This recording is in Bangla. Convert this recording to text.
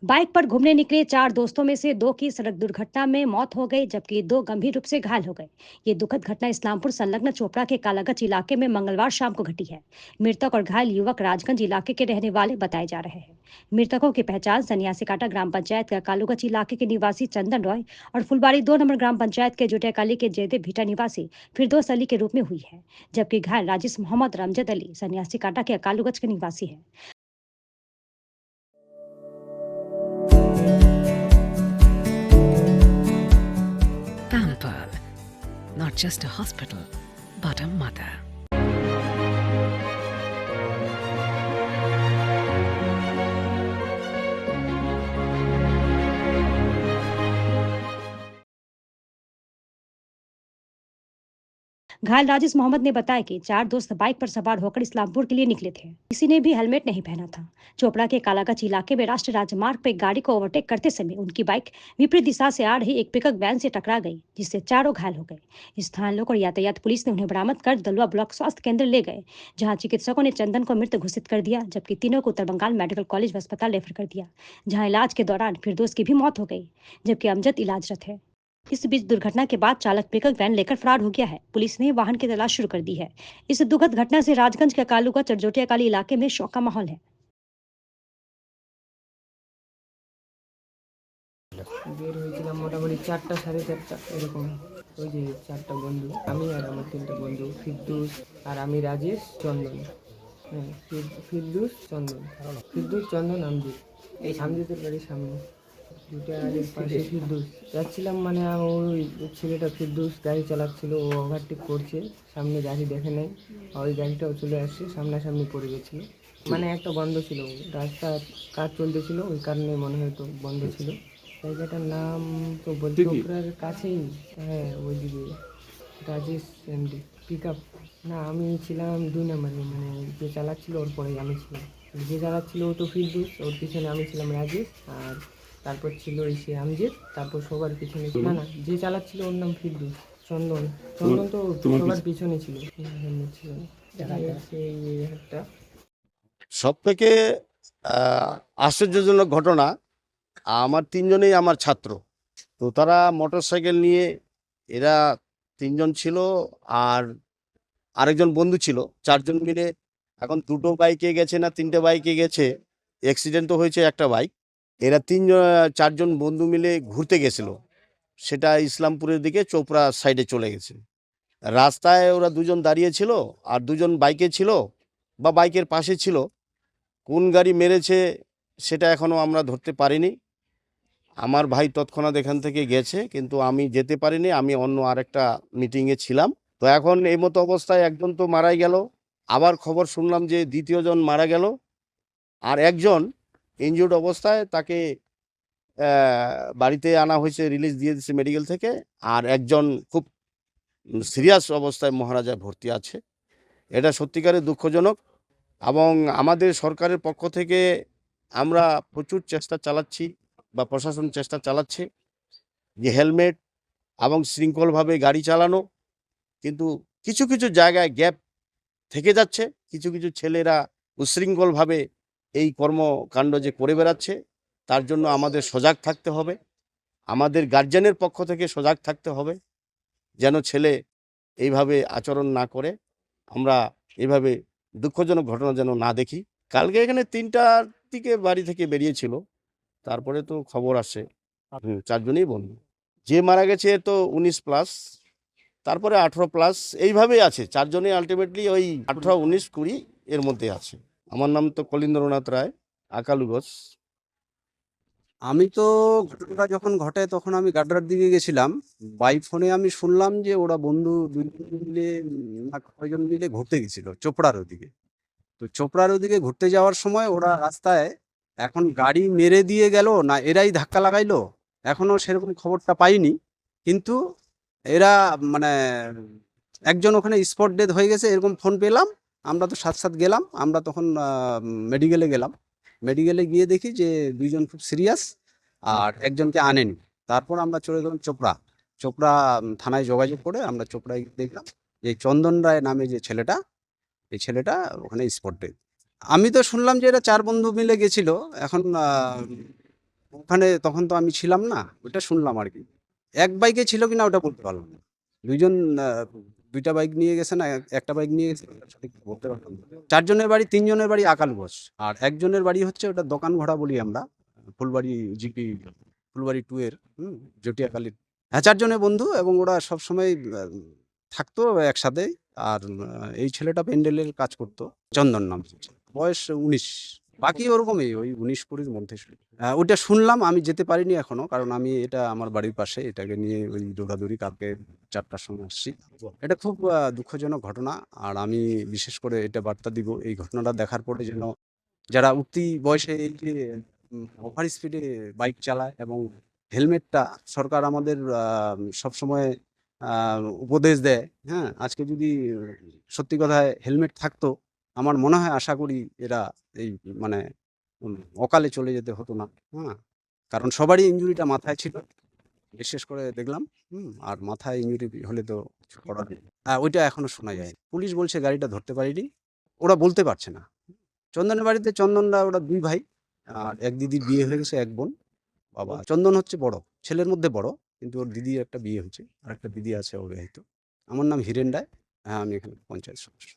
बाइक पर घूमने निकले चार दोस्तों में से दो की सड़क दुर्घटना में मौत हो गई, जबकि दो गंभीर रूप से घायल हो गए। ये दुखद घटना इस्लामपुर संलग्न चोपड़ा के कालागंज इलाके में मंगलवार शाम को घटी है। मृतक और घायल युवक राजगंज इलाके के रहने वाले बताए जा रहे हैं। मृतकों की पहचान सन्यासी काटा ग्राम पंचायत का कालूगंज इलाके के निवासी चंदन रॉय और फुलबाड़ी 2 नंबर ग्राम पंचायत के जुटियाकाली के जयदेव भीटा निवासी फिरदौस अली के रूप में हुई है, जबकि घायल राजेश मोहम्मद रमजद अली सन्यासी काटा के कालूगंज के निवासी है। Pamper, not just a hospital, but a mother. घायल राजेश मोहम्मद ने बताया कि चार दोस्त बाइक पर सवार होकर इस्लामपुर के लिए निकले थे। किसी ने भी हेलमेट नहीं पहना था। चोपड़ा के कालागंज इलाके में राष्ट्रीय राजमार्ग पर गाड़ी को ओवरटेक करते समय उनकी बाइक विपरीत दिशा से आ रही एक पिकअप वैन से टकरा गई, जिससे चारों घायल हो गए। स्थानीय लोग और यातायात पुलिस ने उन्हें बरामद कर दलुआ ब्लॉक स्वास्थ्य केंद्र ले गए, जहाँ चिकित्सकों ने चंदन को मृत घोषित कर दिया, जबकि तीनों को उत्तर बंगाल मेडिकल कॉलेज अस्पताल रेफर कर दिया, जहाँ इलाज के दौरान फिरदौस की भी मौत हो गई, जबकि अमजद इलाजरत है। इस बीच दुर्घटना के बाद चालक पिकअप वैन लेकर फरार हो गया है। पुलिस ने वाहन की तलाश शुरू कर दी है। इस दुखद घटना से राजगंज के कालूगंज चरजोटिया काली इलाके में शोक का माहौल है। বের হয়েছিলাম মোটামুটি 4টা 4:30 এরকম। ওই যে 4টা বন্ধু, আমি আর আমার 3টা বন্ধু, ফিরদৌস আর আমি রাজেশ, চন্দন। হ্যাঁ, ফিরদৌস, চন্দন। ফিরদৌস, চন্দন, আমজিৎ। এই আমজিতের বাড়ির সামনে দুটো আগে পাশে ফিরদৌস যাচ্ছিলাম, মানে ওই ছেলেটা ফিরদৌস গাড়ি চালাচ্ছিল, ও ওভারটেক করছে, সামনে গাড়ি দেখে নেয়, ওই গাড়িটাও চলে আসছে, সামনাসামনি পড়ে গেছিলো। মানে একটা বন্ধ ছিল, রাস্তার কাজ চলতেছিল, ওই কারণে মনে হয়তো বন্ধ ছিল। জায়গাটার নাম তো বলছি, চোপড়ার কাছেই। হ্যাঁ, ওইদিকে রাজেশ এমডি পিক আপ। না, আমি ছিলাম 2 নম্বরে, মানে যে চালাচ্ছিল ওর পরে আমি ছিলাম। যে চালাচ্ছিল ও তো ফিরদৌস, ওর পিছনে আমি ছিলাম রাজেশ, আর তারপর ছিল ওই সে আমজেদ, তারপর সবার পিছনে না না যে চালাচ্ছিল ওর নাম ফিরদৌস। চন্দন, চন্দন তো সবার পিছনে ছিল, হেলমেট ছিল না। এই একটা সব থেকে আশ্চর্যজনক ঘটনা, আমার তিনজনেই আমার ছাত্র। তো তারা মোটরসাইকেল নিয়ে, এরা তিনজন ছিল আর আরেকজন বন্ধু ছিল, চারজন মিলে। এখন দুটো বাইকে গেছে না তিনটে বাইকে গেছে, অ্যাক্সিডেন্ট তো হয়েছে একটা বাইক। এরা চারজন বন্ধু মিলে ঘুরতে গেছিল, সেটা ইসলামপুরের দিকে চোপড়া সাইডে চলে গেছে। রাস্তায় ওরা দুজন দাঁড়িয়ে ছিল আর দুজন বাইকে ছিল বা বাইকের পাশে ছিল। কোন গাড়ি মেরেছে সেটা এখনও আমরা ধরতে পারিনি। আমার ভাই তৎক্ষণাৎ এখান থেকে গেছে, কিন্তু আমি যেতে পারিনি, আমি অন্য আরেকটা মিটিংয়ে ছিলাম। তো এখন এই মতো অবস্থায় একজন তো মারাই গেল, আবার খবর শুনলাম যে দ্বিতীয়জন মারা গেল, আর একজন ইনজিউর্ড অবস্থায়, তাকে বাড়িতে আনা হয়েছে, রিলিজ দিয়ে দিচ্ছে মেডিকেল থেকে। আর একজন খুব সিরিয়াস অবস্থায় মহারাজায় ভর্তি আছে। এটা সত্যিকারের দুঃখজনক, এবং আমাদের সরকারের পক্ষ থেকে আমরা প্রচুর চেষ্টা চালাচ্ছি বা প্রশাসন চেষ্টা চালাচ্ছে যে হেলমেট এবং শৃঙ্খলভাবে গাড়ি চালানো। কিন্তু কিছু কিছু জায়গায় গ্যাপ থেকে যাচ্ছে, কিছু কিছু ছেলেরা উচ্ছৃঙ্খলভাবে এই কর্মকাণ্ড যে করে বেড়াচ্ছে, তার জন্য আমাদের সজাগ থাকতে হবে। আমাদের গার্জিয়ানের পক্ষ থেকে সজাগ থাকতে হবে, যেন ছেলে এইভাবে আচরণ না করে। আমরা এইভাবে দুঃখজনক ঘটনা যেন না দেখি। কালকে এখানে 3টার দিকে বাড়ি থেকে বেরিয়েছিল, তারপরে তো খবর আসে চারজনই বন্ধু। যে মারা গেছে তো 19+, তারপরে 18+, এইভাবেই আছে। চারজনই আলটিমেটলি ওই 18, 19, 20 এর মধ্যে আছে। আমার নাম তো কলিন্দ্রনাথ রায়, আকালুগঞ্জ। আমি তো ঘটনাটা যখন ঘটে তখন আমি গাড্রার দিকে গেছিলাম। বাই ফোনে আমি শুনলাম যে ওরা বন্ধু 2জন মিলে না কয়জন মিলে ঘুরতে গেছিল চোপড়ার ওদিকে। তো চোপড়ার ওদিকে ঘুরতে যাওয়ার সময় ওরা রাস্তায় এখন গাড়ি মেরে দিয়ে গেল না এরাই ধাক্কা লাগাইলো, এখনো সেরকম খবরটা পাইনি। কিন্তু এরা মানে একজন ওখানে স্পট ডেথ হয়ে গেছে এরকম ফোন পেলাম। আমরা তো সাথে সাথে গেলাম, আমরা তখন মেডিকেলে গেলাম। মেডিকেলে গিয়ে দেখি যে 2জন খুব সিরিয়াস আর একজনকে আনেনি। তারপর আমরা চলে গেলাম চোপড়া। চোপড়া থানায় যোগাযোগ করে আমরা চোপড়ায় দেখলাম যে চন্দন রায় নামে যে ছেলেটা, এই ছেলেটা ওখানে স্পট ডেথ। আমি তো শুনলাম যে এরা 4 বন্ধু মিলে গেছিল। এখন ওখানে তখন তো আমি ছিলাম না, ওটা শুনলাম আর কি। এক বাইকে ছিল কিনা ওটা বলতে পারলাম না। দুইজন দুইটা বাইক নিয়ে গেছে না একটা বাইক নিয়ে গেছে ওটা সঠিক বলতে পারলাম না। 4 জনের বাড়ি, 3 জনের বাড়ি আকালবোস, আর একজনের বাড়ি হচ্ছে ওটা দোকান ঘোড়া বলি আমরা, ফুলবাড়ি জিপি, ফুলবাড়ি 2 এর জটিয়াকালীর। হ্যাঁ, 4 জনের বন্ধু এবং ওরা সবসময় থাকতো একসাথে। আর এই ছেলেটা প্যান্ডেলের কাজ করতো, চন্দন নাম ছিল। বয়স 19, বাকি ওরকমই ওই 19-20 মধ্যে ছিল। ওইটা শুনলাম, আমি যেতে পারিনি এখনো, কারণ আমি এটা আমার বাড়ির পাশে, এটাকে নিয়ে ওই দৌড়াদৌড়ি কালকে 4টার সময় আসছি। এটা খুব দুঃখজনক ঘটনা। আর আমি বিশেষ করে এটা বার্তা দিব, এই ঘটনাটা দেখার পরে যেন যারা উঠতি বয়সে এই যে ওভার স্পিডে বাইক চালায় এবং হেলমেটটা সরকার আমাদের সবসময় উপদেশ দেয়, হ্যাঁ, আজকে যদি সত্যি কথায় হেলমেট থাকতো, আমার মনে হয়, আশা করি এরা এই মানে অকালে চলে যেতে হতো না। হ্যাঁ, কারণ সবারই ইঞ্জুরিটা মাথায় ছিল, বিশেষ করে দেখলাম। আর মাথায় ইঞ্জুরি হলে তো কিছু করার নেই। ওইটা এখনো শোনা যায়। পুলিশ বলছে গাড়িটা ধরতে পারিনি, ওরা বলতে পারছে না। চন্দনের বাড়িতে চন্দনরা ওরা 2 ভাই, আর এক দিদির বিয়ে হয়ে গেছে, এক বোন। বাবা চন্দন হচ্ছে বড়, ছেলের মধ্যে বড়, কিন্তু ওর দিদির একটা বিয়ে হয়েছে, আর একটা দিদি আছে অবিবাহিত। আমার নাম হিরেন রায়। হ্যাঁ, আমি এখানে পঞ্চায়েত সদস্য।